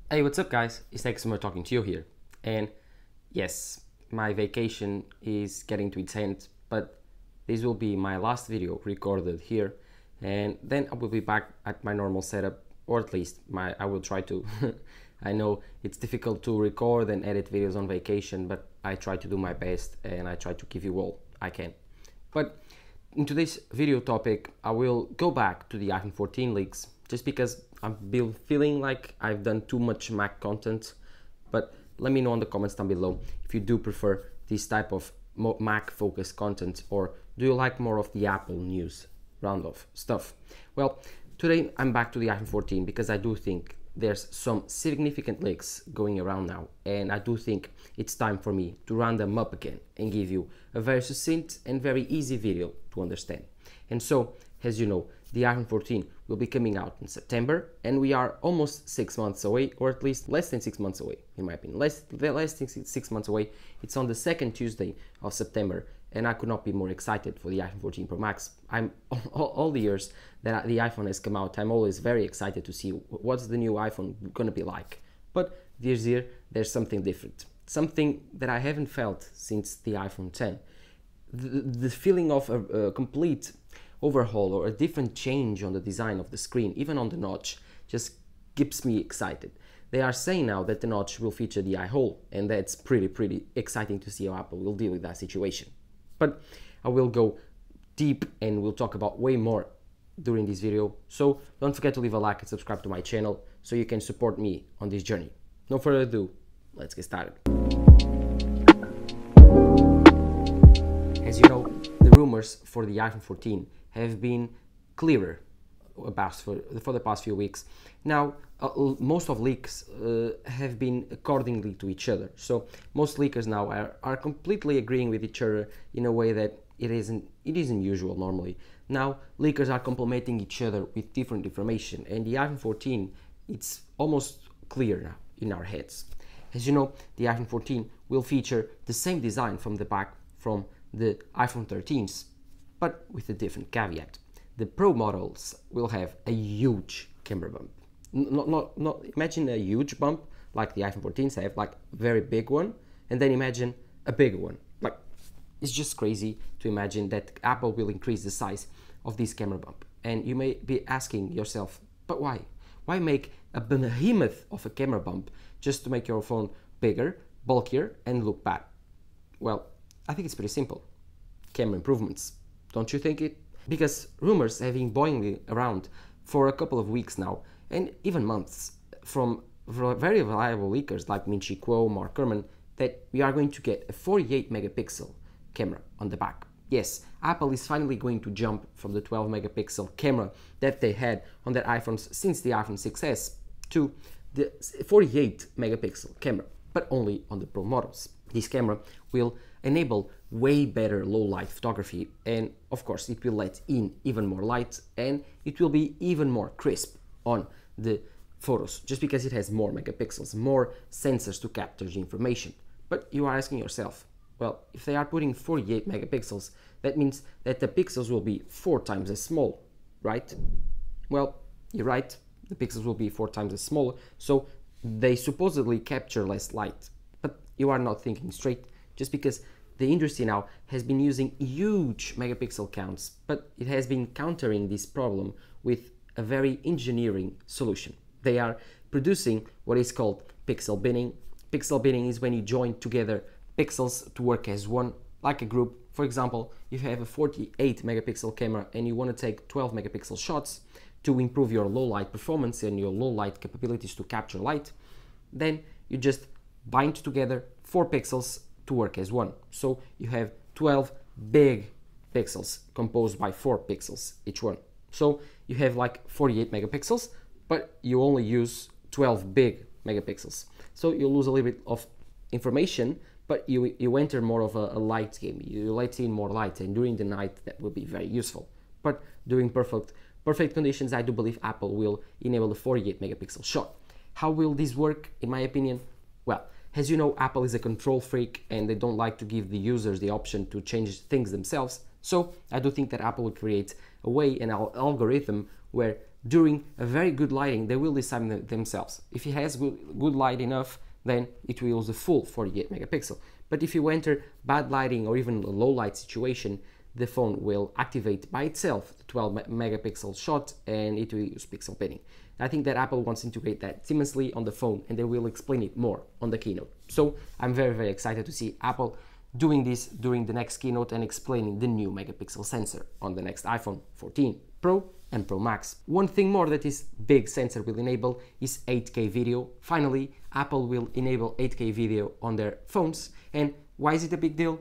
Hey, what's up guys? It's Summer talking to you here. And yes, my vacation is getting to its end, but this will be my last video recorded here, and then I will be back at my normal setup, or at least I will try to. I know it's difficult to record and edit videos on vacation, but I try to do my best and I try to give you all I can. But in today's video topic, I will go back to the iPhone 14 leaks, just because I've been feeling like I've done too much Mac content. But let me know in the comments down below if you do prefer this type of Mac focused content, or do you like more of the Apple news round of stuff. Well, today I'm back to the iPhone 14 because I do think there's some significant leaks going around now, and I do think it's time for me to round them up again and give you a very succinct and very easy video to understand. And so, as you know, the iPhone 14 will be coming out in September, and we are almost 6 months away, or at least less than 6 months away, in my opinion. Less than 6 months away. It's on the second Tuesday of September, and I could not be more excited for the iPhone 14 Pro Max. I'm all the years that the iPhone has come out, I'm always very excited to see what's the new iPhone gonna be like. But this year, there's something different. Something that I haven't felt since the iPhone 10. The feeling of a complete overhaul or a different change on the design of the screen, even on the notch, just keeps me excited. They are saying now that the notch will feature the eye hole, and that's pretty exciting to see how Apple will deal with that situation. But I will go deep and we'll talk about way more during this video, so don't forget to leave a like and subscribe to my channel so you can support me on this journey. No further ado, let's get started. As you know, the rumors for the iPhone 14 have been clearer for the past few weeks. Now, most of leaks have been accordingly to each other. So most leakers now are completely agreeing with each other in a way that it isn't usual normally. Now, leakers are complementing each other with different information, and the iPhone 14, it's almost clear now in our heads. As you know, the iPhone 14 will feature the same design from the back from the iPhone 13s, but with a different caveat. The Pro models will have a huge camera bump. Not imagine a huge bump like the iPhone 14s have, like a very big one, and then imagine a bigger one. Like, it's just crazy to imagine that Apple will increase the size of this camera bump. And you may be asking yourself, but why? Why make a behemoth of a camera bump just to make your phone bigger, bulkier, and look bad? Well, I think it's pretty simple. Camera improvements. Don't you think it? Because rumors have been boiling around for a couple of weeks now, and even months, from very reliable leakers like Min Chi Kuo, Mark Gurman, that we are going to get a 48 megapixel camera on the back. Yes, Apple is finally going to jump from the 12 megapixel camera that they had on their iPhones since the iPhone 6s to the 48 megapixel camera, but only on the Pro models. This camera will enable way better low light photography, and of course it will let in even more light, and it will be even more crisp on the photos just because it has more megapixels, more sensors to capture the information. But you are asking yourself, well, if they are putting 48 megapixels, that means that the pixels will be 4 times as small, right? Well, you're right, the pixels will be 4 times as small, so they supposedly capture less light. But you are not thinking straight, just because the industry now has been using huge megapixel counts, but it has been countering this problem with a very engineering solution. They are producing what is called pixel binning. Pixel binning is when you join together pixels to work as one, like a group. For example, if you have a 48 megapixel camera and you want to take 12 megapixel shots to improve your low light performance and your low light capabilities to capture light, then you just bind together 4 pixels to work as one. So you have 12 big pixels composed by 4 pixels each one. So you have like 48 megapixels, but you only use 12 big megapixels. So you lose a little bit of information, but you enter more of a light game. You let in more light, and during the night that will be very useful. But during perfect conditions, I do believe Apple will enable the 48 megapixel shot. How will this work, in my opinion? Well, as you know, Apple is a control freak and they don't like to give the users the option to change things themselves. So I do think that Apple will create a way, an algorithm, where during a very good lighting, they will decide themselves. If it has good light enough, then it will use the full 48 megapixel. But if you enter bad lighting or even a low light situation, the phone will activate by itself the 12 megapixel shot and it will use pixel pinning. I think that Apple wants to integrate that seamlessly on the phone, and they will explain it more on the keynote. So I'm very, very excited to see Apple doing this during the next keynote and explaining the new megapixel sensor on the next iPhone 14 Pro and Pro Max. One thing more that this big sensor will enable is 8K video. Finally, Apple will enable 8K video on their phones. And why is it a big deal?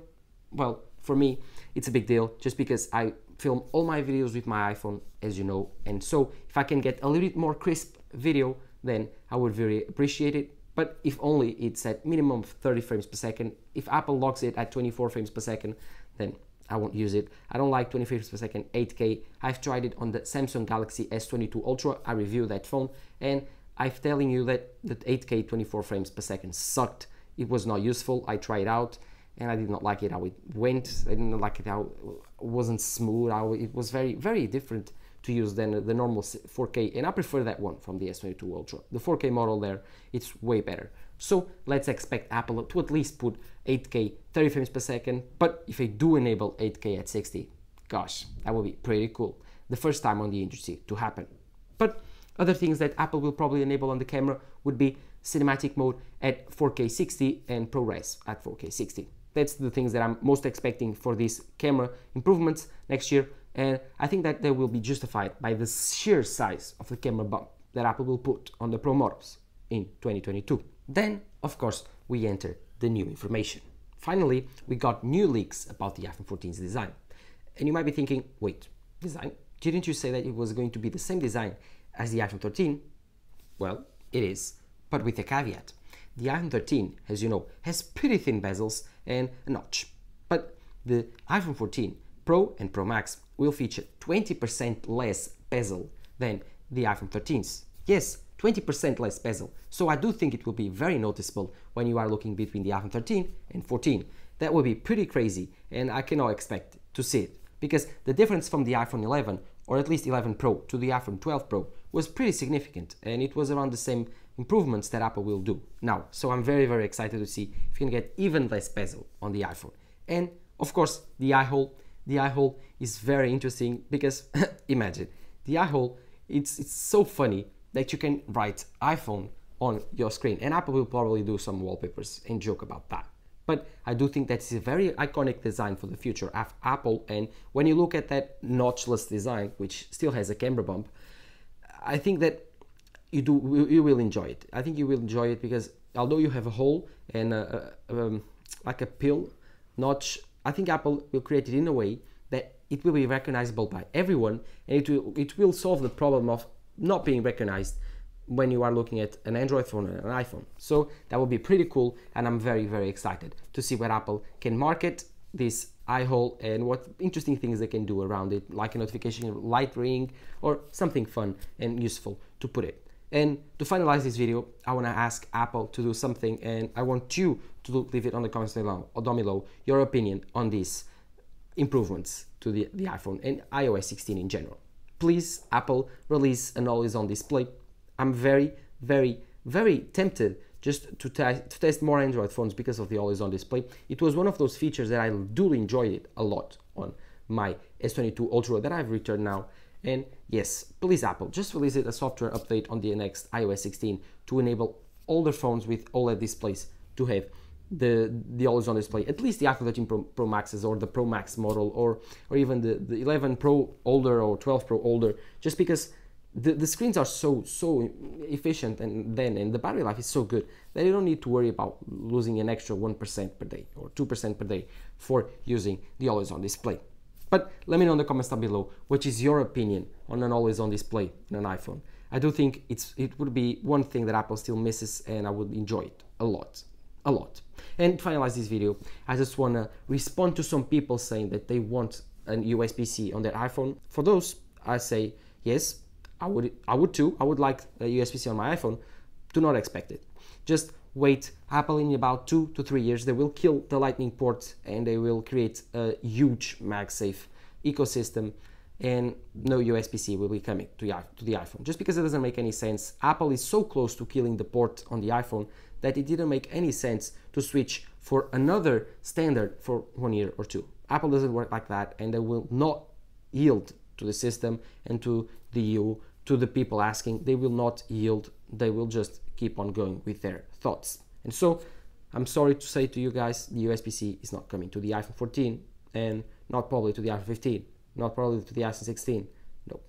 Well, for me, it's a big deal just because I film all my videos with my iPhone, as you know, and so if I can get a little bit more crisp video, then I would very appreciate it. But if only it's at minimum of 30 frames per second. If Apple locks it at 24 frames per second, then I won't use it. I don't like 20 frames per second 8K. I've tried it on the Samsung Galaxy S22 Ultra. I reviewed that phone, and I'm telling you that the 8K 24 frames per second sucked. It was not useful. I tried it out, and I did not like it how it went. I didn't like it how it wasn't smooth, how it was very, very different to use than the normal 4K, and I prefer that one from the S22 Ultra. The 4K model there, it's way better. So let's expect Apple to at least put 8K 30 frames per second, but if they do enable 8K at 60, gosh, that would be pretty cool. The first time on the industry to happen. But other things that Apple will probably enable on the camera would be cinematic mode at 4K 60 and ProRes at 4K 60. That's the things that I'm most expecting for these camera improvements next year, and I think that they will be justified by the sheer size of the camera bump that Apple will put on the Pro models in 2022. Then, of course, we enter the new information. Finally, we got new leaks about the iPhone 14's design. And you might be thinking, wait, design? Didn't you say that it was going to be the same design as the iPhone 13? Well, it is, but with a caveat. The iPhone 13, as you know, has pretty thin bezels and a notch. But the iPhone 14 Pro and Pro Max will feature 20% less bezel than the iPhone 13s. Yes, 20% less bezel. So I do think it will be very noticeable when you are looking between the iPhone 13 and 14. That will be pretty crazy, and I cannot expect to see it, because the difference from the iPhone 11, or at least 11 Pro, to the iPhone 12 Pro was pretty significant, and it was around the same improvements that Apple will do now. So I'm very, very excited to see if you can get even less bezel on the iPhone. And of course, the eye hole. The eye hole is very interesting because imagine the eye hole. It's so funny that you can write iPhone on your screen, and Apple will probably do some wallpapers and joke about that. But I do think that is a very iconic design for the future of Apple. And when you look at that notchless design, which still has a camera bump, I think that you will enjoy it. I think you will enjoy it because although you have a hole and like a pill notch, I think Apple will create it in a way that it will be recognizable by everyone, and it will solve the problem of not being recognized when you are looking at an Android phone and an iPhone. So that will be pretty cool, and I'm very, very excited to see what Apple can market this eye hole and what interesting things they can do around it, like a notification light ring or something fun and useful to put it. And to finalize this video, I want to ask Apple to do something, and I want you to leave it on the comments down below your opinion on these improvements to the iPhone and iOS 16 in general. Please, Apple, release an always-on display. I'm very, very, very tempted just to test more Android phones because of the always-on display. It was one of those features that I do enjoy it a lot on my S22 Ultra that I've returned now. And yes, please Apple, just release a software update on the next iOS 16 to enable older phones with OLED displays to have the always-on display, at least the iPhone 13 Pro Maxes or the Pro Max model, or even the 11 Pro older or 12 Pro older, just because the screens are so efficient, and the battery life is so good that you don't need to worry about losing an extra 1% per day or 2% per day for using the always-on display. But let me know in the comments down below, what is your opinion on an always-on display in an iPhone. I do think it would be one thing that Apple still misses, and I would enjoy it a lot. And to finalize this video, I just want to respond to some people saying that they want an USB-C on their iPhone. For those, I say, yes, I would too. I would like a USB-C on my iPhone. Do not expect it. Just wait. Apple in about 2 to 3 years, they will kill the Lightning port, and they will create a huge MagSafe ecosystem and no USB-C will be coming to the iPhone, just because it doesn't make any sense. Apple is so close to killing the port on the iPhone that it didn't make any sense to switch for another standard for 1 year or two. Apple doesn't work like that, and they will not yield to the system and to the EU, to the people asking. They will not yield. They will just keep on going with their thoughts. And so I'm sorry to say to you guys, the USB-C is not coming to the iPhone 14, and not probably to the iPhone 15, not probably to the iPhone 16. No,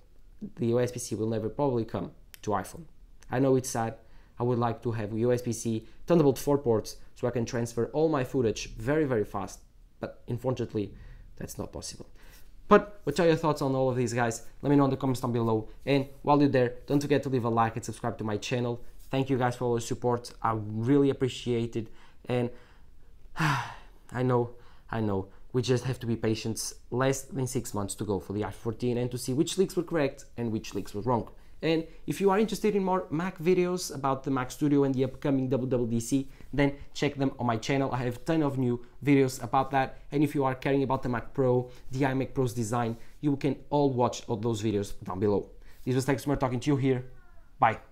the USB-C will never probably come to iPhone. I know it's sad. I would like to have USB-C Thunderbolt 4 ports so I can transfer all my footage very, very fast, but unfortunately, that's not possible. But what are your thoughts on all of these, guys? Let me know in the comments down below. And while you're there, don't forget to leave a like and subscribe to my channel. Thank you guys for all your support. I really appreciate it. And I know, we just have to be patient. Less than 6 months to go for the iPhone 14 and to see which leaks were correct and which leaks were wrong. And if you are interested in more Mac videos about the Mac Studio and the upcoming WWDC, then check them on my channel. I have a ton of new videos about that. And if you are caring about the Mac Pro, the iMac Pro's design, you can all watch all those videos down below. This was Tech Smart talking to you here. Bye.